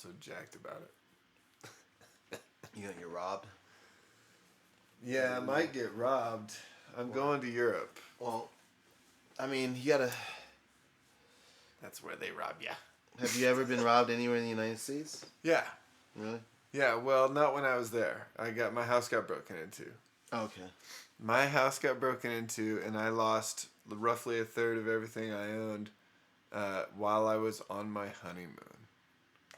so jacked about it. You gonna get robbed? Yeah, I might get robbed. I'm going to Europe. Well, I mean, you gotta. That's where they rob ya. Have you ever been robbed anywhere in the United States? Yeah. Really? Yeah, well, not when I was there. My house got broken into. Okay. My house got broken into, and I lost roughly a third of everything I owned while I was on my honeymoon.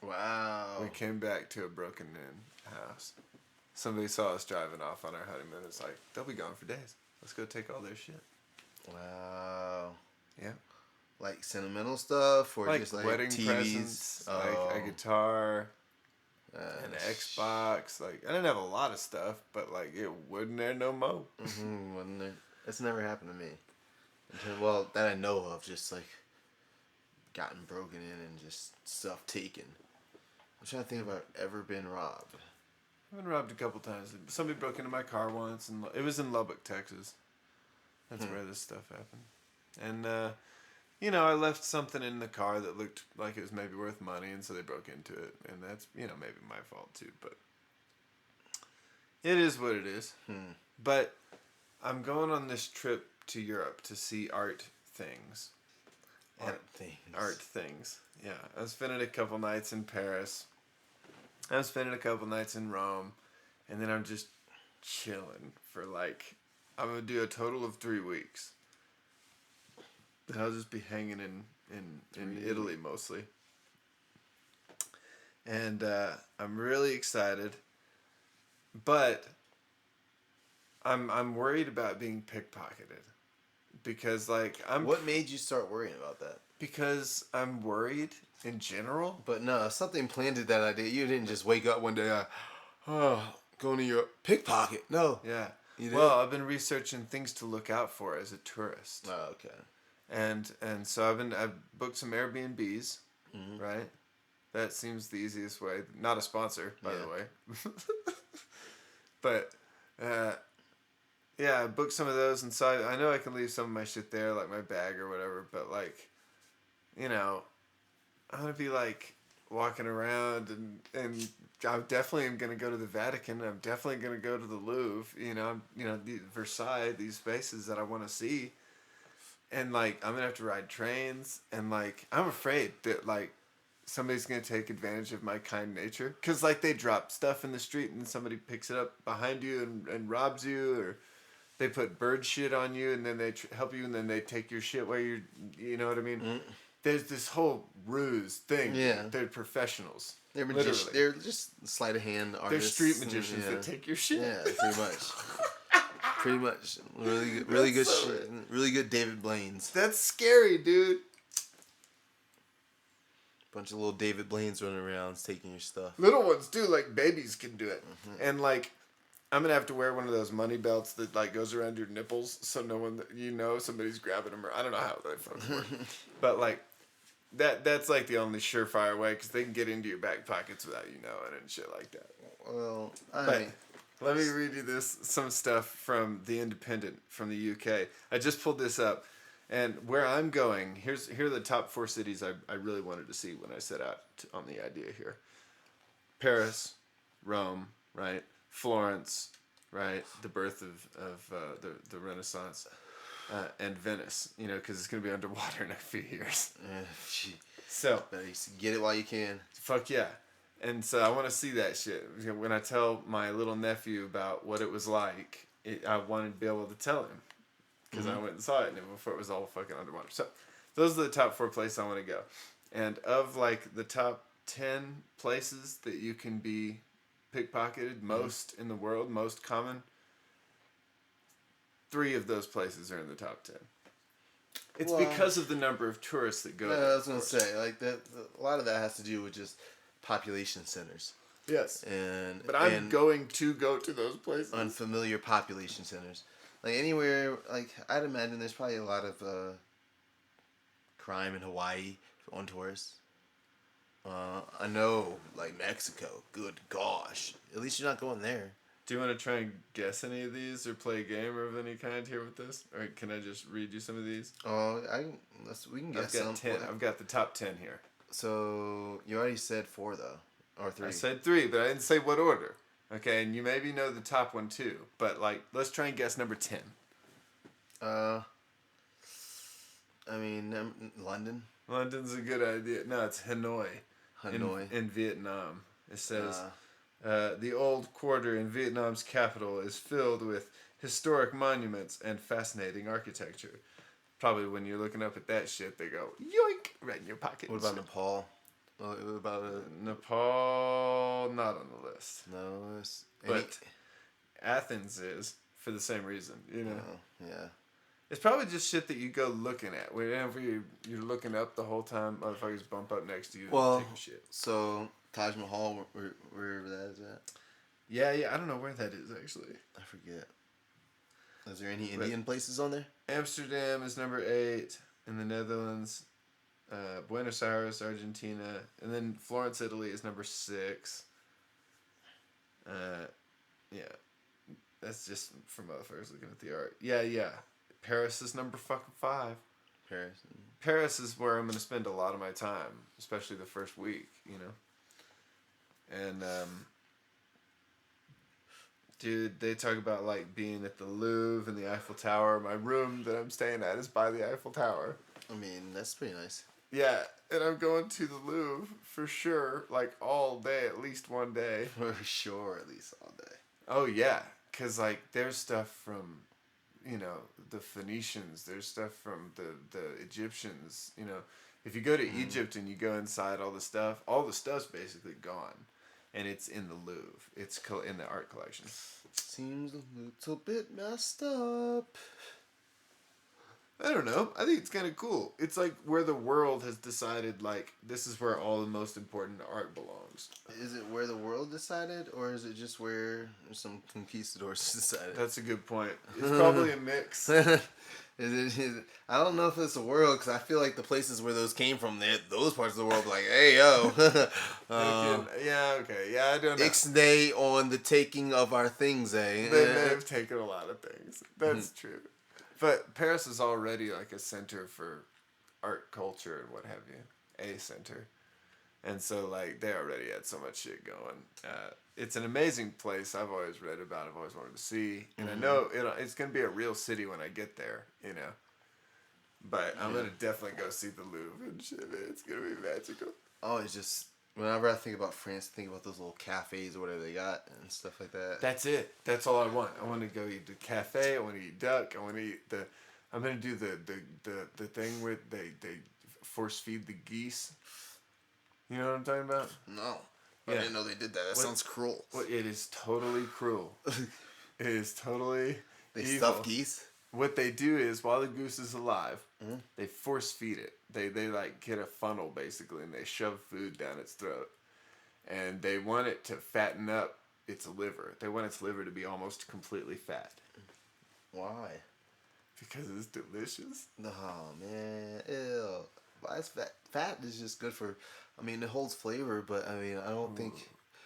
Wow. We came back to a broken-in house. Somebody saw us driving off on our honeymoon. It's like, they'll be gone for days. Let's go take all their shit. Wow. Yeah. Like sentimental stuff, or Like just like wedding TVs? presents, like a guitar, an Xbox. Like, I didn't have a lot of stuff, but like it wasn't there no more. Wasn't there? It's never happened to me. Well, that I know of, just like gotten broken in and just stuff taken. I'm trying to think if I've ever been robbed. I've been robbed a couple times. Somebody broke into my car once, and it was in Lubbock, Texas. That's where this stuff happened. And, I left something in the car that looked like it was maybe worth money, and so they broke into it. And that's, maybe my fault too, but it is what it is. But I'm going on this trip to Europe to see art things. Art things. Yeah. I was spending a couple nights in Paris. I was spending a couple nights in Rome. And then I'm just chilling for I'm going to do a total of 3 weeks. And I'll just be hanging in Italy mostly. And I'm really excited. But I'm worried about being pickpocketed. Because What made you start worrying about that? Because I'm worried in general. But no, something planted that idea. You didn't just wake up one day, going to your pickpocket. No. Yeah. You did? Well, I've been researching things to look out for as a tourist. Oh, okay. And so I've booked some Airbnbs, right? That seems the easiest way. Not a sponsor, by the way. But yeah, I booked some of those, and so I know I can leave some of my shit there, like my bag or whatever. But I'm gonna be walking around, and I definitely am gonna go to the Vatican. I'm definitely gonna go to the Louvre. Versailles, these spaces that I want to see. And I'm gonna have to ride trains, and I'm afraid that somebody's gonna take advantage of my kind nature, cause they drop stuff in the street and somebody picks it up behind you and robs you, or they put bird shit on you and then they help you and then they take your shit while you know what I mean. There's this whole ruse thing. Yeah, they're professionals. They're magicians. They're just sleight of hand artists. They're street magicians that take your shit. Yeah, pretty much. Pretty much. Really good shit. Really good David Blaine's. That's scary, dude. Bunch of little David Blaine's running around taking your stuff. Little ones do, babies can do it. And I'm gonna have to wear one of those money belts that goes around your nipples, so no one somebody's grabbing them, or I don't know how that fucking works. But that's the only surefire way, because they can get into your back pockets without you knowing and shit like that. Well, let me read you some stuff from The Independent from the UK. I just pulled this up, and where I'm going, here are the top 4 cities I really wanted to see when I set out on the idea here. Paris, Rome, right? Florence, right? The birth of the Renaissance, and Venice. Because it's gonna be underwater in a few years. So get it while you can. Fuck yeah. And so I want to see that shit. When I tell my little nephew about what it was like, I wanted to be able to tell him. Because I went and saw it before it was all fucking underwater. So those are the top 4 places I want to go. And of the top 10 places that you can be pickpocketed most in the world, most common, 3 of those places are in the top 10. It's because of the number of tourists that go there. I was going to say, a lot of that has to do with just population centers. Yes. But I'm going to go to those places. Unfamiliar population centers. Anywhere, I'd imagine there's probably a lot of crime in Hawaii on tourists. I know, Mexico. Good gosh. At least you're not going there. Do you want to try and guess any of these or play a game of any kind here with this? Or can I just read you some of these? Oh, we can guess some. 10. I've got the top 10 here. So, you already said 4, though, Or 3? I said 3, but I didn't say what order. Okay, and you maybe know the top one too, but like, let's try and guess number 10. I mean, London. London's a good idea. No, it's Hanoi. Hanoi. In Vietnam. It says, the old quarter in Vietnam's capital is filled with historic monuments and fascinating architecture. Probably when you're looking up at that shit, they go, yoink, right in your pocket. What about Nepal? What about Nepal? Not on the list. No, But Athens is, for the same reason, you know. Yeah. It's probably just shit that you go looking at. Whenever you're looking up the whole time, motherfuckers bump up next to you and take a shit. So Taj Mahal, wherever that is at? Yeah, I don't know where that is, actually. I forget. Is there any Indian places on there? Amsterdam is number 8 in the Netherlands. Buenos Aires, Argentina. And then Florence, Italy is number 6. Yeah. That's just for motherfuckers looking at the art. Yeah. Paris is number fucking 5. Paris is where I'm going to spend a lot of my time, especially the first week, you know. And, dude, they talk about, like, being at the Louvre and the Eiffel Tower. My room that I'm staying at is by the Eiffel Tower. I mean, that's pretty nice. Yeah, and I'm going to the Louvre for sure, like, all day, at least one day. For sure, at least all day. Oh, yeah, because, like, there's stuff from, you know, the Phoenicians. There's stuff from the Egyptians, you know. If you go to Egypt and you go inside all the stuff's basically gone. And it's in the Louvre. It's in the art collection. Seems a little bit messed up. I don't know. I think it's kind of cool. It's like where the world has decided, like, this is where all the most important art belongs. Is it where the world decided, or is it just where some conquistadors decided? That's a good point. It's probably a mix. Is it, I don't know if it's the world, because I feel like the places where those came from, those parts of the world, like, hey, yo. Yeah, okay. Yeah, I don't know. Ixnay on the taking of our things, eh? They may have taken a lot of things. That's true. But Paris is already like a center for art culture and what have you. A center. And so, like, they already had so much shit going. It's an amazing place I've always read about, I've always wanted to see. And I know it's going to be a real city when I get there, you know. But I'm going to definitely go see the Louvre and shit, man. It's going to be magical. Oh, it's just, whenever I think about France, I think about those little cafes or whatever they got and stuff like that. That's it. That's all I want. I want to go eat the cafe. I want to eat duck. I want to eat I'm going to do the thing where they force feed the geese. You know what I'm talking about? No. I didn't know they did that. That sounds cruel. Well, it is totally cruel. It is totally They evil. stuff geese? What they do is, while the goose is alive, they force feed it. They like get a funnel, basically, and they shove food down its throat. And they want it to fatten up its liver. They want its liver to be almost completely fat. Why? Because it's delicious. Oh, man. Ew. Why is fat? Fat is just good for, I mean, it holds flavor, but, I mean, I don't think,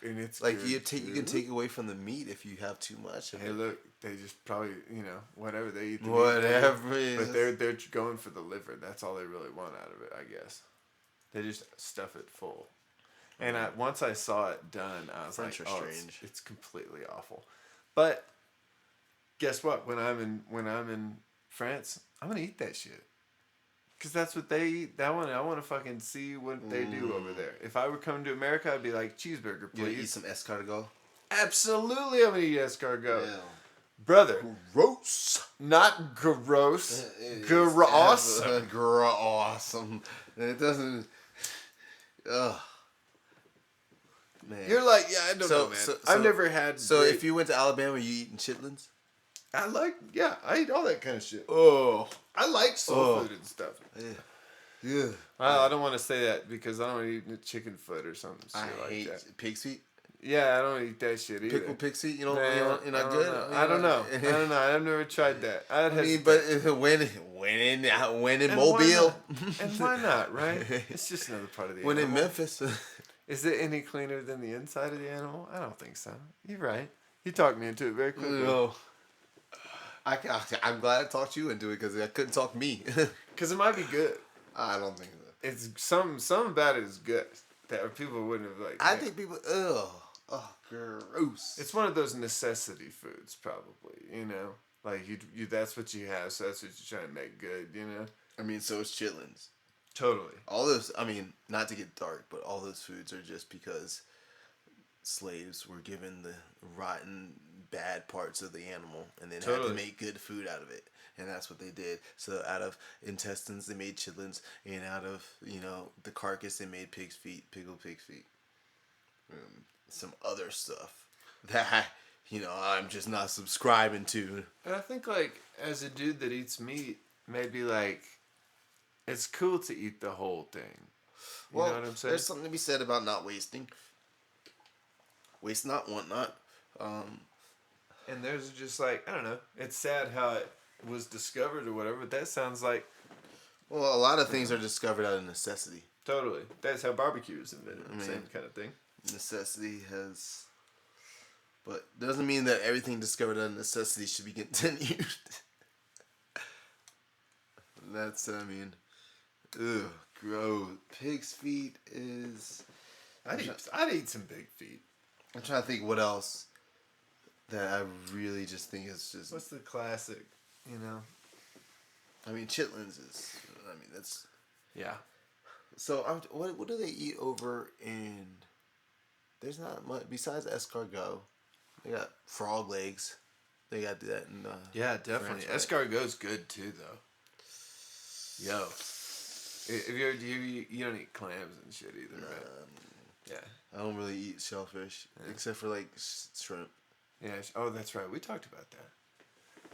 And it's like, good you can too. take away from the meat if you have too much of Hey, it. look, they just probably, you know, whatever they eat. Whatever. But they're going for the liver. That's all they really want out of it, I guess. They just stuff it full. And once I saw it done, I was French like, are oh, strange. it's completely awful. But guess what? When I'm in France, I'm gonna eat that shit. Cause that's what they eat. I want to fucking see what they do over there. If I were coming to America, I'd be like, cheeseburger, You please. eat some escargot? Absolutely, I'm gonna eat escargot. Yeah. Brother, Gross. not gross. It's Gross. Awesome. It doesn't. Ugh. Man. You're like, yeah, I don't know, man. I've never had. So great- if you went to Alabama, you eating chitlins? I eat all that kind of shit. Oh. I like soul food and stuff. Yeah. Well, I don't want to say that because I don't eat chicken foot or something shit I like hate that. pig's feet. Yeah, I don't eat that shit either. Pickled pig's feet. You're Man, not good. I don't know. I've never tried that. I mean, but when in and Mobile, and why not? Right? It's just another part of the when in animal. Memphis. Is it any cleaner than the inside of the animal? I don't think so. You're right. You talked me into it very quickly. No. I'm glad I talked you into it because I couldn't talk me. Because it might be good. I don't think so. It's some about it is good. that people wouldn't have like. I think people, oh, gross. It's one of those necessity foods, probably. You know, like you that's what you have, so that's what you're trying to make good. You know. I mean, so is chitlins. Totally. All those, I mean, not to get dark, but all those foods are just because slaves were given the rotten, bad parts of the animal and then had to make good food out of it. And that's what they did. So out of intestines, they made chitlins. And out of, the carcass, they made pig's feet, pickled pig's feet. Some other stuff that, I'm just not subscribing to. And I think, like, as a dude that eats meat, maybe, like, it's cool to eat the whole thing. You know what I'm saying? There's something to be said about not wasting. Waste not, want not. And there's just like, I don't know. It's sad how it was discovered or whatever, but that sounds like... Well, a lot of things are discovered out of necessity. Totally. That's how barbecue is invented. Same kind of thing. Necessity has... But doesn't mean that everything discovered out of necessity should be continued. That's, ugh, gross. Pig's feet is... I'd eat some big feet. I'm trying to think what else that I really just think is just... What's the classic, chitlins is... that's... Yeah. So, what do they eat over in... There's not much... Besides escargot, they got frog legs. They got that in... yeah, definitely. France, right? Escargot's good, too, though. Yo. If you don't eat clams and shit either, right? Yeah. I don't really eat shellfish, except for, like, shrimp. Yeah. Oh, that's right. We talked about that.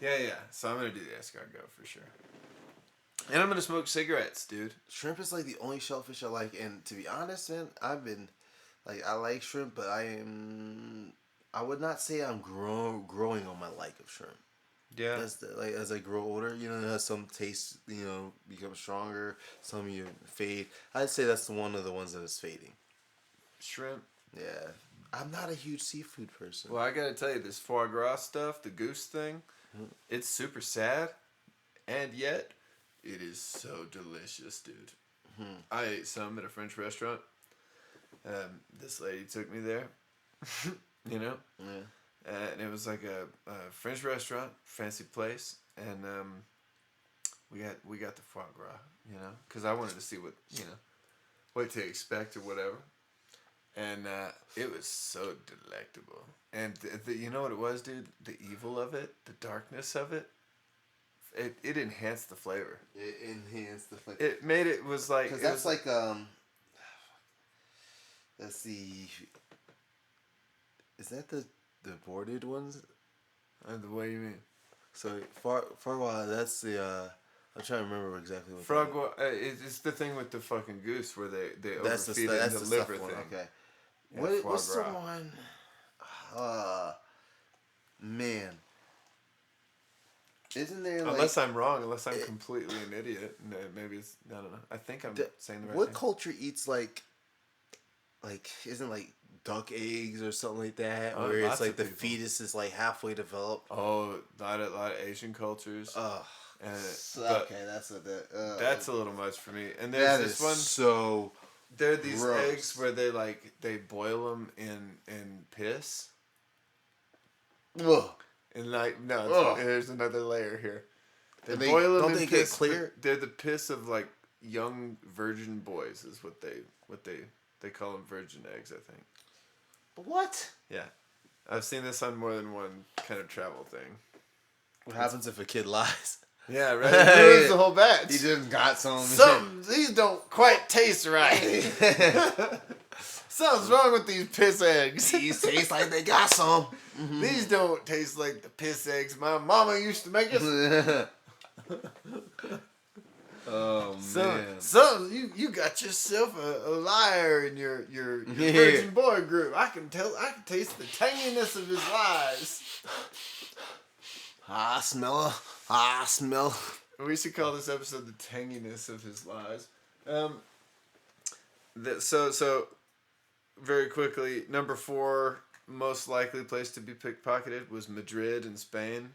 Yeah. So I'm going to do the escargot for sure. And I'm going to smoke cigarettes, dude. Shrimp is, like, the only shellfish I like. And to be honest, man, I've been... Like, I like shrimp, but I would not say I'm growing on my like of shrimp. Yeah. As I grow older, some tastes, become stronger. Some you fade. I'd say that's one of the ones that is fading. Shrimp. Yeah. I'm not a huge seafood person. Well, I gotta tell you, this foie gras stuff, the goose thing, it's super sad, and yet it is so delicious, dude. I ate some at a French restaurant. This lady took me there, Yeah. and it was like a French restaurant, fancy place, and we got the foie gras, because I wanted to see what to expect or whatever. And it was so delectable. And you know what it was, dude? The evil of it, the darkness of it, it enhanced the flavor. It enhanced the flavor. It made it was like... Because that's like, that's the... Is that the boarded ones? What do you mean? So, foie gras, that's the... I'm trying to remember exactly what... Frog, it's the thing with the fucking goose where they overfeed it in the liver thing. Okay. Yeah, What's the one? Man. Isn't there like... Unless I'm wrong, unless I'm completely an idiot. No, maybe it's... I don't know. I think I'm saying the right What thing. culture eats like... isn't like duck eggs or something like that? Where it's like the fetus is like halfway developed? Oh, a lot of Asian cultures. Okay, that's what that... that's a little much for me. And there's this one... so... There are these gross. eggs where they boil them in piss. Ugh. And there's another layer here. They boil them in they piss. get clear? They're the piss of like young virgin boys is what they call them, virgin eggs, I think. What? Yeah. I've seen this on more than one kind of travel thing. What happens if a kid lies? Yeah, right. It ruins the whole batch. He just got some. These don't quite taste right. Something's wrong with these piss eggs. These taste like they got some. Mm-hmm. These don't taste like the piss eggs my mama used to make us. Oh man. So you got yourself a liar in your virgin boy group. I can taste the tanginess of his lies. I smell. We should call this episode the tanginess of his lies. So very quickly, number 4 most likely place to be pickpocketed was Madrid in Spain.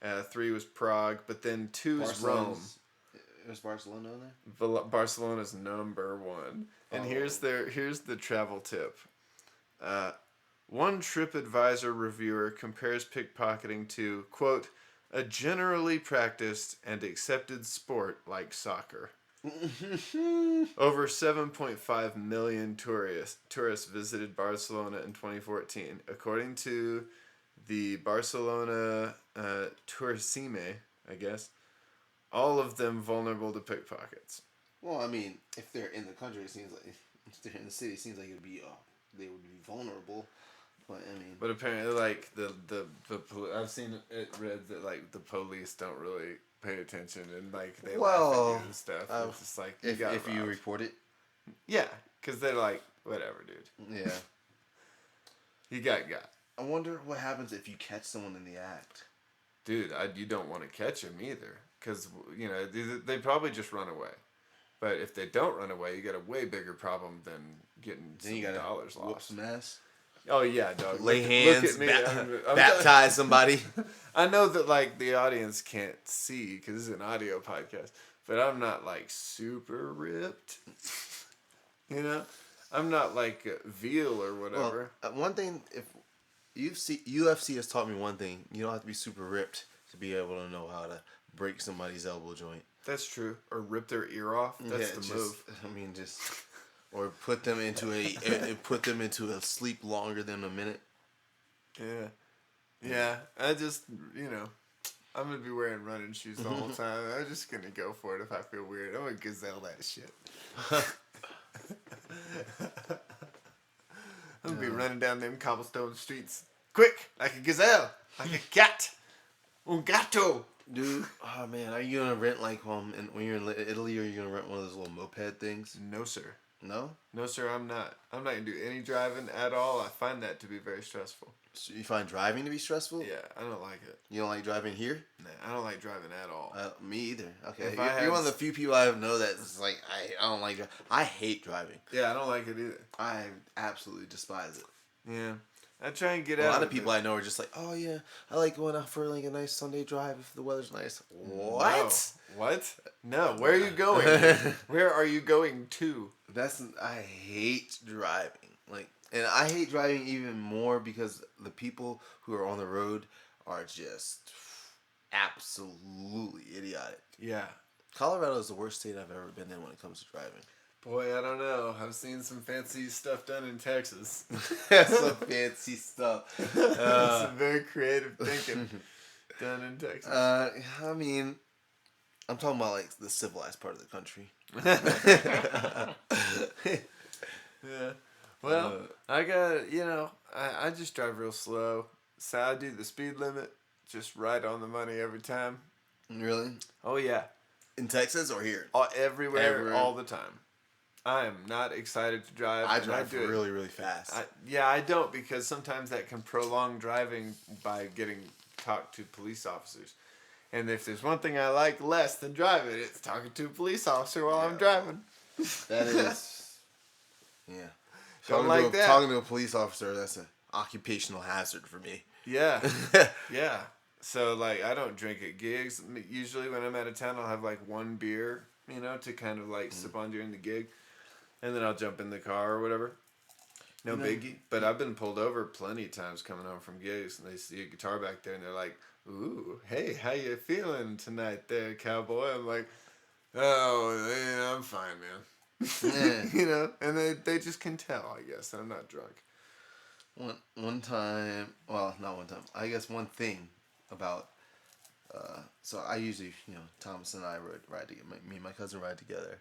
3 was Prague, but then 2 is Rome. Is Barcelona on there? Barcelona's number one. And here's the travel tip. One TripAdvisor reviewer compares pickpocketing to, quote, a generally practiced and accepted sport like soccer. Over 7.5 million tourists visited Barcelona in 2014, according to the Barcelona Tourisme, I guess. All of them vulnerable to pickpockets. Well, I mean, if they're in the country, it seems like if they're in the city, it seems like they would be vulnerable. But I mean, but apparently, like the I've seen it read that like the police don't really pay attention and like they laugh at you and stuff. It's just like if you report it, yeah, because they're like whatever, dude. Yeah, you got. I wonder what happens if you catch someone in the act. Dude, you don't want to catch them either, because you know they probably just run away. But if they don't run away, you got a way bigger problem than getting some dollars lost. Whoop some ass. Oh yeah, dog. Lay hands, look at me. Baptize somebody. I know that like the audience can't see because this is an audio podcast, but I'm not like super ripped. You know, I'm not like veal or whatever. Well, one thing, if UFC has taught me one thing, you don't have to be super ripped to be able to know how to break somebody's elbow joint. That's true. Or rip their ear off. That's the move. I mean, just. Or put them into a sleep longer than a minute. Yeah. I just I'm gonna be wearing running shoes the whole time. I'm just gonna go for it if I feel weird. I'm gonna gazelle that shit. I'm gonna be running down them cobblestone streets quick like a gazelle, like a cat, un gatto. Dude, oh man, are you gonna rent like when you're in Italy? Are you gonna rent one of those little moped things? No, sir. No? No, sir, I'm not. I'm not going to do any driving at all. I find that to be very stressful. So you find driving to be stressful? Yeah, I don't like it. You don't like driving here? Nah, I don't like driving at all. Me either. Okay, you're one of the few people I know that's like, I don't like driving. I hate driving. Yeah, I don't like it either. I absolutely despise it. Yeah. I try and get out. A lot of people I know are just like, oh yeah, I like going out for like a nice Sunday drive if the weather's nice. What? No. What? No. Where are you going? Where are you going to? I hate driving. And I hate driving even more because the people who are on the road are just absolutely idiotic. Yeah. Colorado is the worst state I've ever been in when it comes to driving. Boy, I don't know. I've seen some fancy stuff done in Texas. Some fancy stuff. Some very creative thinking done in Texas. I mean, I'm talking about like the civilized part of the country. Yeah. Well, I got, I just drive real slow. So I do the speed limit, just right on the money every time. Really? Oh, yeah. In Texas or here? Everywhere, all the time. I am not excited to drive. I drive really, really fast. I don't, because sometimes that can prolong driving by getting talked to police officers. And if there's one thing I like less than driving, it's talking to a police officer while I'm driving. That is, yeah. Talking to a police officer, that's an occupational hazard for me. Yeah. Yeah. So, like, I don't drink at gigs. Usually when I'm out of town, I'll have, like, one beer, to kind of, like, sip on during the gig. And then I'll jump in the car or whatever. No biggie. But I've been pulled over plenty of times coming home from gigs, and they see a guitar back there, and they're like, ooh, hey, how you feeling tonight there, cowboy? I'm like, oh, yeah, I'm fine, man. Yeah. And they just can tell, I guess, that I'm not drunk. One time, well, not one time, I guess one thing about, so I usually, Thomas and I ride together, me and my cousin ride together,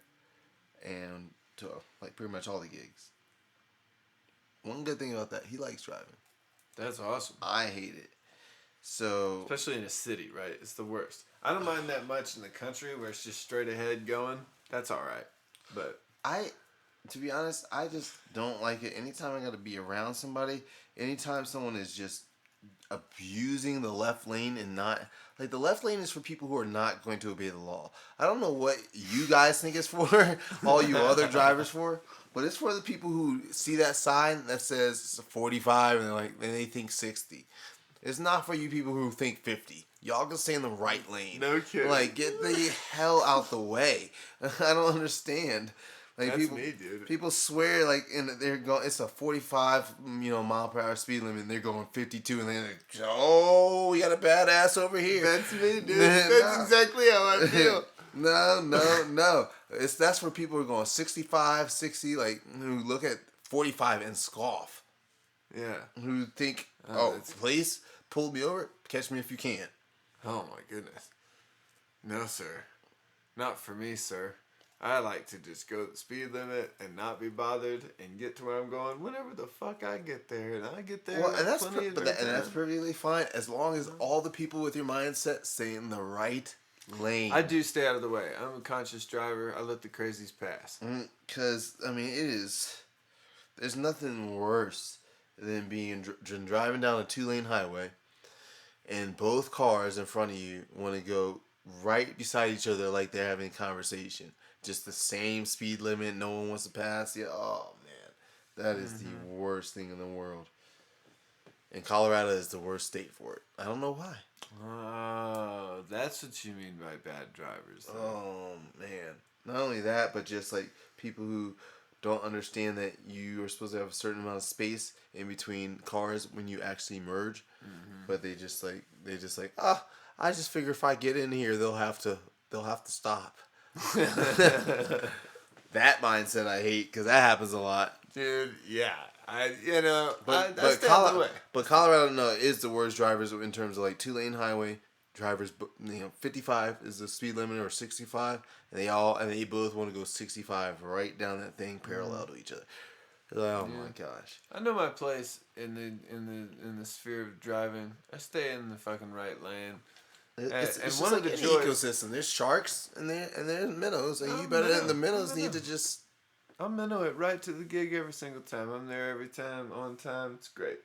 and to, like, pretty much all the gigs. One good thing about that, he likes driving. That's awesome. I hate it. So, especially in a city, right? It's the worst. I don't mind that much in the country where it's just straight ahead going. That's all right. But to be honest, I just don't like it. Anytime I got to be around somebody, anytime someone is just abusing the left lane and not, like, the left lane is for people who are not going to obey the law. I don't know what you guys think it's for, all you other drivers for, but it's for the people who see that sign that says 45 and they think 60. It's not for you people who think 50. Y'all can stay in the right lane. No kidding. Like, get the hell out the way. I don't understand. Like, That's people, me, dude. people swear like, and they're going. It's a 45, mile per hour speed limit. And they're going 52, and they're like, "Oh, we got a badass over here." That's me, dude. Nah. That's exactly how I feel. No. That's where people are going 65, 60, like who look at 45 and scoff. Yeah. Who think, Oh, "Oh, please pull me over, catch me if you can." Oh my goodness. No, sir. Not for me, sir. I like to just go the speed limit and not be bothered and get to where I'm going whenever the fuck I get there. And I get there. Well, and that's plenty of and time. that's perfectly fine as long as all the people with your mindset stay in the right lane. I do stay out of the way. I'm a conscious driver. I let the crazies pass. Because I mean, there's nothing worse than driving down a 2-lane highway, and both cars in front of you want to go right beside each other like they're having a conversation. Just the same speed limit. No one wants to pass you. Oh man, that is the worst thing in the world. And Colorado is the worst state for it. I don't know why. Oh, that's what you mean by bad drivers. Then. Oh man, not only that, but just like people who don't understand that you are supposed to have a certain amount of space in between cars when you actually merge, but they just like I just figure if I get in here, they'll have to stop. That mindset I hate because that happens a lot. Dude, yeah. I stay out of the way. But Colorado is the worst drivers in terms of like 2-lane highway drivers. 55 is the speed limit or 65, and they both want to go 65 right down that thing parallel to each other. Oh my gosh! I know my place in the sphere of driving. I stay in the fucking right lane. It's and just one like of the any joys, ecosystem. There's sharks and there's minnows, and Oh, the minnow. minnows need to just. I'll minnow it right to the gig every single time. I'm there every time, on time. It's great.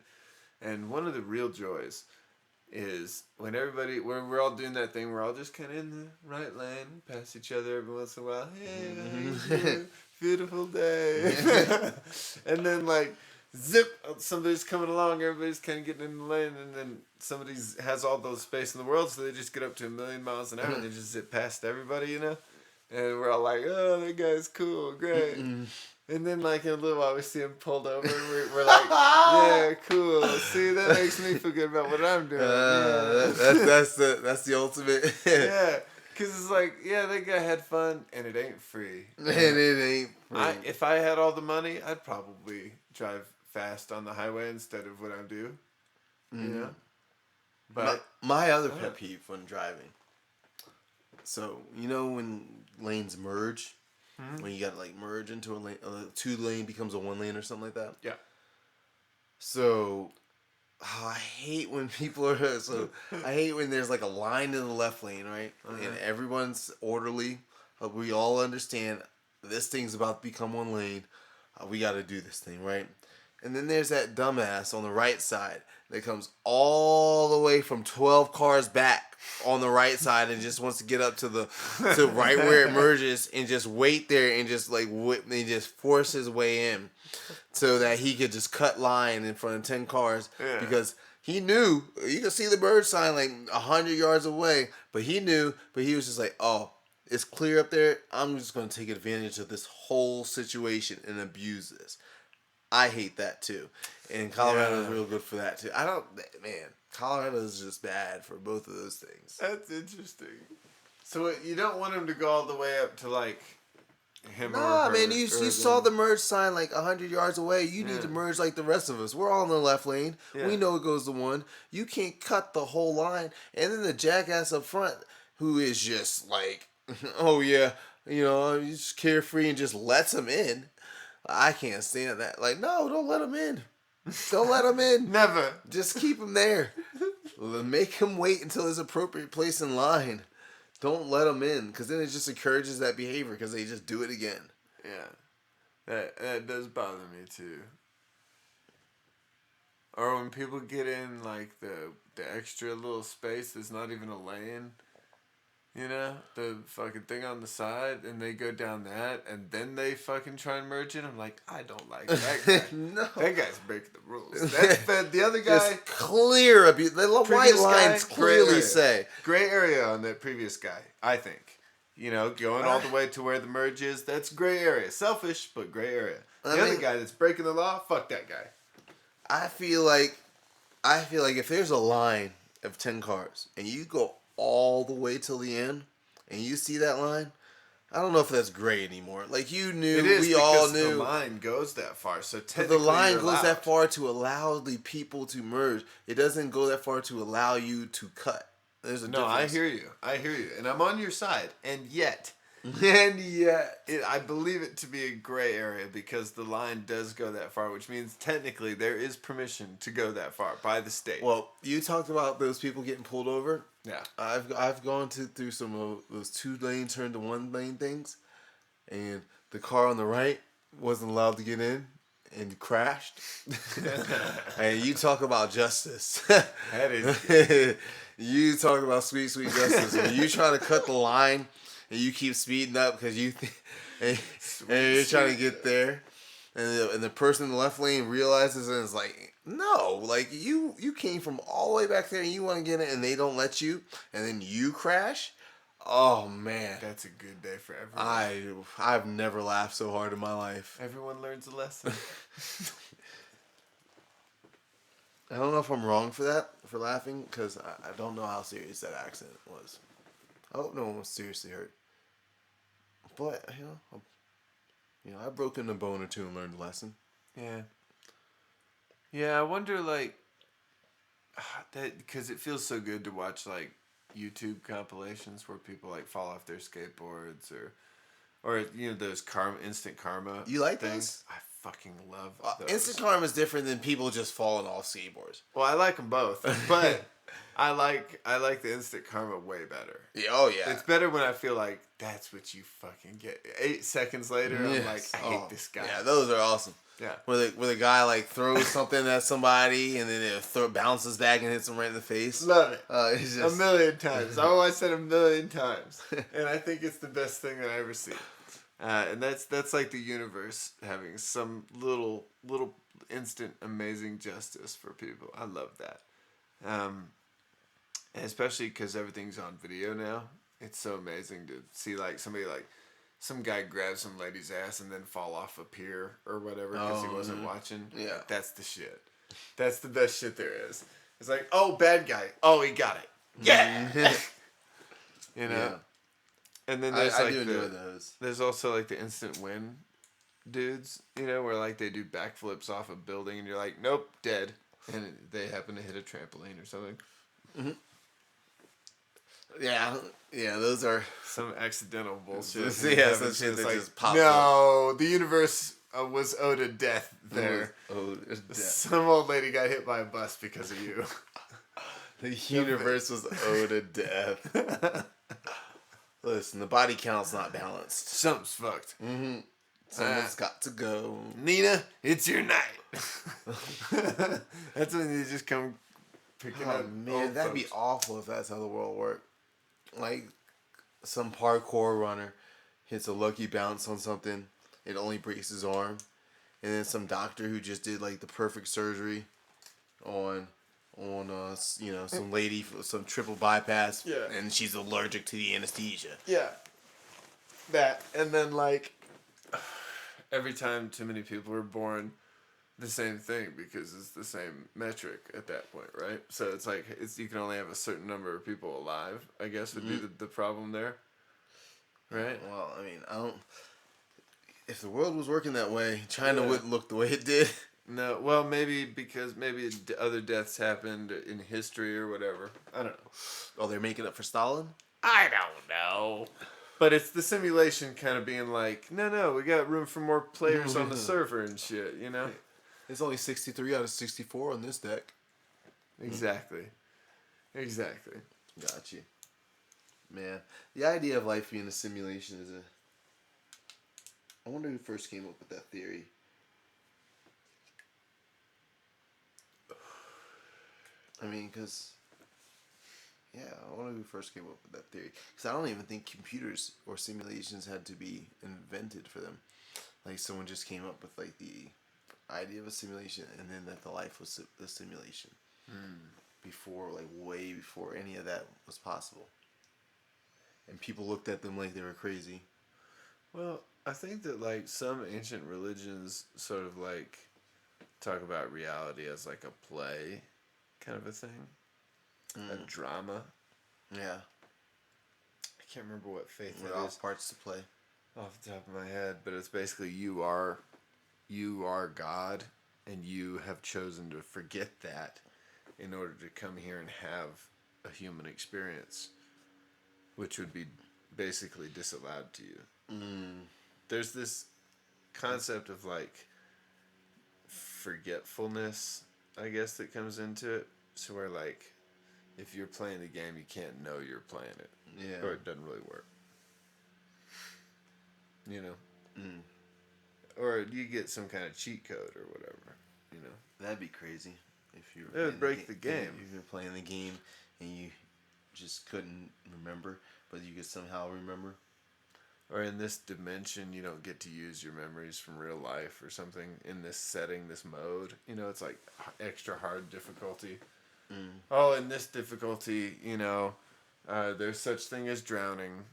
And one of the real joys is when we're all doing that thing, we're all just kind of in the right lane, pass each other every once in a while. Hey, how you doing? Beautiful day. And then like, zip, somebody's coming along, everybody's kind of getting in the lane, and then somebody has all those space in the world, so they just get up to 1,000,000 miles an hour and they just zip past everybody, And we're all like, oh, that guy's cool, great. And then, like, in a little while, we see him pulled over, and we're like, yeah, cool. See, that makes me feel good about what I'm doing. That's the ultimate. Yeah, because it's like, yeah, that guy had fun, and it ain't free. And it ain't free. If I had all the money, I'd probably drive fast on the highway instead of what I do. You know? But my other pet peeve when driving. So, when lanes merge? When you got to like merge into a lane, 2-lane becomes a 1-lane or something like that? Yeah. So, I hate when people are, I hate when there's like a line in the left lane, right? And everyone's orderly. We all understand this thing's about to become 1 lane. We got to do this thing, right? And then there's that dumbass on the right side that comes all the way from 12 cars back on the right side and just wants to get up to right where it merges and just wait there and just like and just force his way in so that he could just cut line in front of 10 cars because he knew you could see the bird sign like 100 yards away, but he was just like, oh, it's clear up there. I'm just going to take advantage of this whole situation and abuse this. I hate that too. And Colorado is real good for that too. Colorado is just bad for both of those things. That's interesting. So you don't want him to go all the way up to like him or her. Nah, man, you saw the merge sign like 100 yards away. You need to merge like the rest of us. We're all in the left lane. Yeah. We know it goes to 1. You can't cut the whole line. And then the jackass up front who is just like, oh yeah, he's just carefree and just lets him in. I can't stand that. Like, no, don't let him in. Don't let him in. Never. Just keep him there. Make him wait until his appropriate place in line. Don't let him in, because then it just encourages that behavior, because they just do it again. Yeah. That does bother me, too. Or when people get in, like, the extra little space that's not even a lane. You know, the fucking thing on the side, and they go down that, and then they fucking try and merge it. I'm like, I don't like that guy. No. That guy's breaking the rules. That's the other guy. Just clear abuse. The white Previous lines guy, clearly gray area. say. Gray area on that previous guy, I think. You know, going all the way to where the merge is, that's gray area. Selfish, but gray area. The other guy that's breaking the law, fuck that guy. I feel like if there's a line of 10 cars and you go all the way till the end and you see that line, I don't know if that's gray anymore. Like you knew, It is we all because knew. the line goes that far, so But technically the line you're goes allowed. that far to allow the people to merge. It doesn't go that far to allow you to cut. There's a No, I difference. hear you, and I'm on your side. And yet, I believe it to be a gray area because the line does go that far, which means technically there is permission to go that far by the state. Well, you talked about those people getting pulled over. Yeah. I've gone through some of those 2-lane turn to 1-lane things, and the car on the right wasn't allowed to get in and crashed. And you talk about justice. That is You talk about sweet justice. When you try to cut the line and you keep speeding up because and you're trying to get there, and the person in the left lane realizes and is like, no, like you came from all the way back there and you want to get in and they don't let you, and then you crash. Oh man, That's a good day for everyone. I've never laughed so hard in my life. Everyone learns a lesson. I don't know if I'm wrong for laughing, because I don't know how serious that accident was. I hope no one was seriously hurt. But, I broke in a bone or two and learned a lesson. Yeah. Yeah, I wonder, like, that because it feels so good to watch, like, YouTube compilations where people, like, fall off their skateboards or those instant karma. You like things. those? I fucking love those. Instant karma is different than people just falling off skateboards. Well, I like them both, but I like the instant karma way better. Yeah, oh yeah. It's better when I feel like that's what you fucking get. 8 seconds later, I'm like, I hate this guy. Yeah, those are awesome. Yeah. Where the guy like throws something at somebody and then it bounces back and hits him right in the face. Love it. It's just... A million times. I said 1,000,000 times, and I think it's the best thing that I ever see. And that's like the universe having some little instant amazing justice for people. I love that. And especially because everything's on video now. It's so amazing to see like somebody like some guy grab some lady's ass and then fall off a pier or whatever because he wasn't watching. Yeah. That's the shit. That's the best shit there is. It's like, oh, bad guy. Oh, he got it. Yeah. Yeah. And then there's I do enjoy those. There's also like the instant win dudes, where like they do backflips off a building and you're like, nope, dead. And they happen to hit a trampoline or something. Mm-hmm. Yeah, those are some accidental bullshit. Yeah, some shit that just pops No, the universe was owed a death there. Owed a death. Some old lady got hit by a bus because of you. The universe was owed a death. Listen, the body count's not balanced. Something's fucked. Mm-hmm. Someone's got to go. Nina, it's your night. That's when you just come picking up. Man, that'd be awful if that's how the world worked. Like, some parkour runner hits a lucky bounce on something, it only breaks his arm. And then some doctor who just did, like, the perfect surgery on some lady for some triple bypass. Yeah. And she's allergic to the anesthesia. Yeah. That. And then, like, every time too many people are born, the same thing because it's the same metric at that point, right? So it's like you can only have a certain number of people alive, I guess would be the problem there. Right? Well, I mean, if the world was working that way, China wouldn't look the way it did. No, well, maybe because other deaths happened in history or whatever. I don't know. Oh, they're making up for Stalin? I don't know. But it's the simulation kind of being like, no, we got room for more players on the server and shit, It's only 63 out of 64 on this deck. Exactly. Got you. Man, the idea of life being a simulation is I wonder who first came up with that theory. I mean, because Yeah, I wonder who first came up with that theory. Because I don't even think computers or simulations had to be invented for them. Like someone just came up with like the idea of a simulation, and then that the life was the simulation before, like way before any of that was possible. And people looked at them like they were crazy. Well, I think that like some ancient religions sort of like talk about reality as like a play kind of a thing, a drama. Yeah, I can't remember what faith with that all is parts to play. off the top of my head, but it's basically you are God, and you have chosen to forget that in order to come here and have a human experience, which would be basically disallowed to you. There's this concept of like forgetfulness, I guess, that comes into it. So where like if you're playing the game, you can't know you're playing it, Yeah. or it doesn't really work. You know, or you get some kind of cheat code or whatever. You know, That'd be crazy if you were it would playing break the game. If you were playing the game and you just couldn't remember, but you could somehow remember. Or in this dimension, you don't get to use your memories from real life or something in this setting, this mode. You know, it's like extra hard difficulty. Oh, in this difficulty, you know, there's such thing as drowning.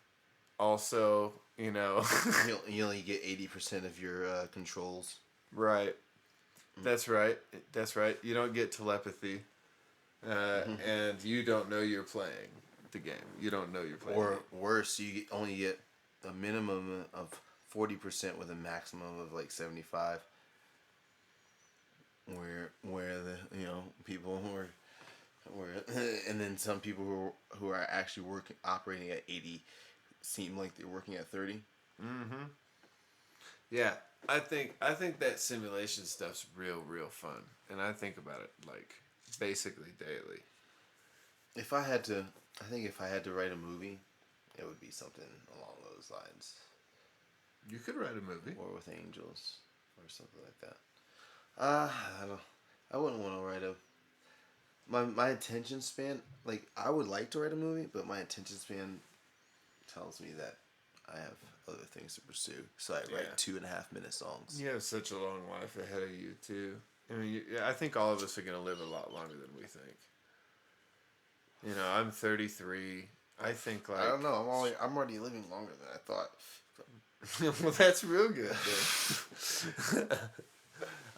Also, you know, You only get 80% of your controls. right. That's right. That's right. You don't get telepathy, and you don't know you're playing the game. You don't know you're playing. Or worse, only get a minimum of 40% with a maximum of like 75. Where the people were and then some people who are actually operating at 80 seem like they're working at 30. Yeah, I think that simulation stuff's real fun, and I think about it like basically daily. I think if I had to write a movie, it would be something along those lines. You could write a movie. War with Angels, or something like that. I don't. I wouldn't want to write a. My attention span, like I would like to write a movie, but my attention span tells me that I have other things to pursue. So I write 2.5 minute songs. You have such a long life ahead of you too. I mean, I think all of us are gonna live a lot longer than we think. You know, I'm 33. I think like I don't know. I'm already living longer than I thought. well, that's real good.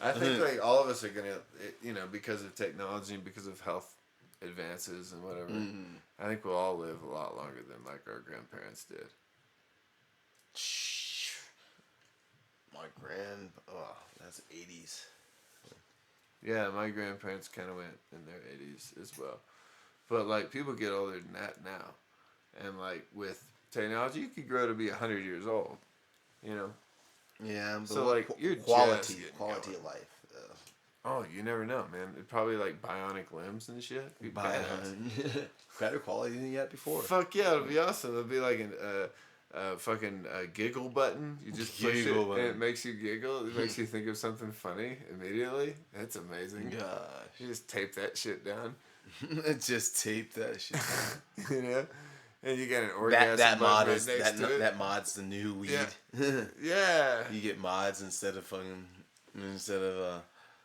I think like all of us are gonna, you know, because of technology and because of health advances and whatever. I think we'll all live a lot longer than like our grandparents did. My that's 80s. Yeah, my grandparents kind of went in their 80s as well. But like people get older than that now, and like with technology, you could grow to be 100 years old. You know. Yeah, but So like your quality of life. Oh, you never know, man. It'd probably like bionic limbs and shit. Be badass. Better quality than you had before. Fuck yeah, it'll be awesome. It'll be like a fucking giggle button. You just push it and it makes you giggle. It makes you think of something funny immediately. That's amazing. Gosh. You just tape that shit down. Just tape that shit down. You know? And you get an orgasm that mod right is next to it. that mod's the new weed. Yeah. Yeah. You get mods instead of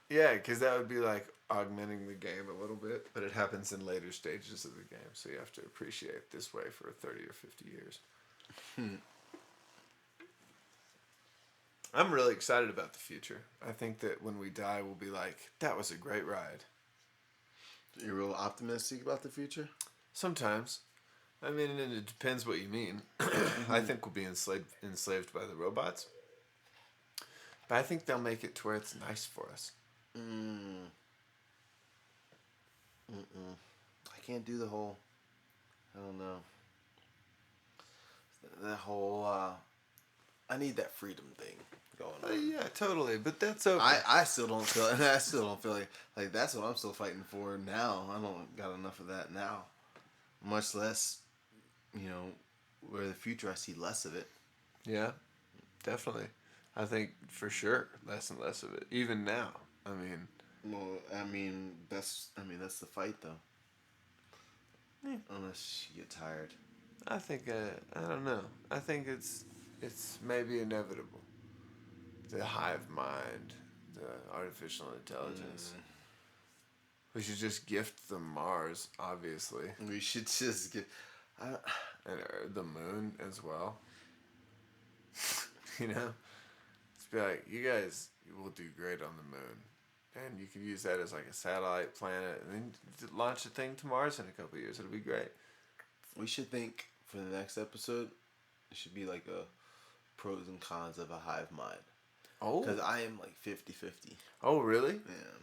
Yeah, because that would be like augmenting the game a little bit, but it happens in later stages of the game, so you have to appreciate it this way for 30 or 50 years. I'm really excited about the future. I think that when we die, we'll be like, that was a great ride. You're real optimistic about the future? Sometimes. I mean, and it depends what you mean. I think we'll be enslaved by the robots. But I think they'll make it to where it's nice for us. I can't do the whole. I don't know. That whole. I need that freedom thing going on. Yeah, totally. But that's over. I still don't feel. I still don't feel like that's what I'm still fighting for now. I don't got enough of that now. Much less, where the future I see less of it. Yeah, definitely. I think for sure less and less of it. Even now. Well, that's the fight though. Unless you get tired. I think I don't know. I think it's maybe inevitable. The hive mind, the artificial intelligence. We should just gift them Mars, obviously, We should just get. and the moon as well. You know, just be like, you guys will do great on the moon, and you can use that as like a satellite planet, and then launch a thing to Mars in a couple of years. It'll be great. We should think for the next episode. It should be like a pros and cons of a hive mind. Because I am like 50-50. Oh, really? Yeah.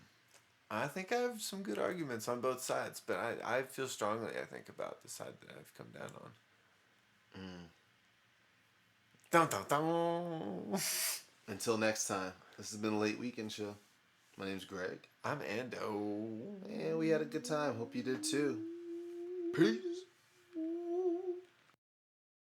I think I have some good arguments on both sides, but I feel strongly, I think, about the side that I've come down on. Dun, dun, dun. Until next time, this has been a Late Weekend Show. My name's Greg. I'm Ando. And we had a good time. Hope you did too. Peace.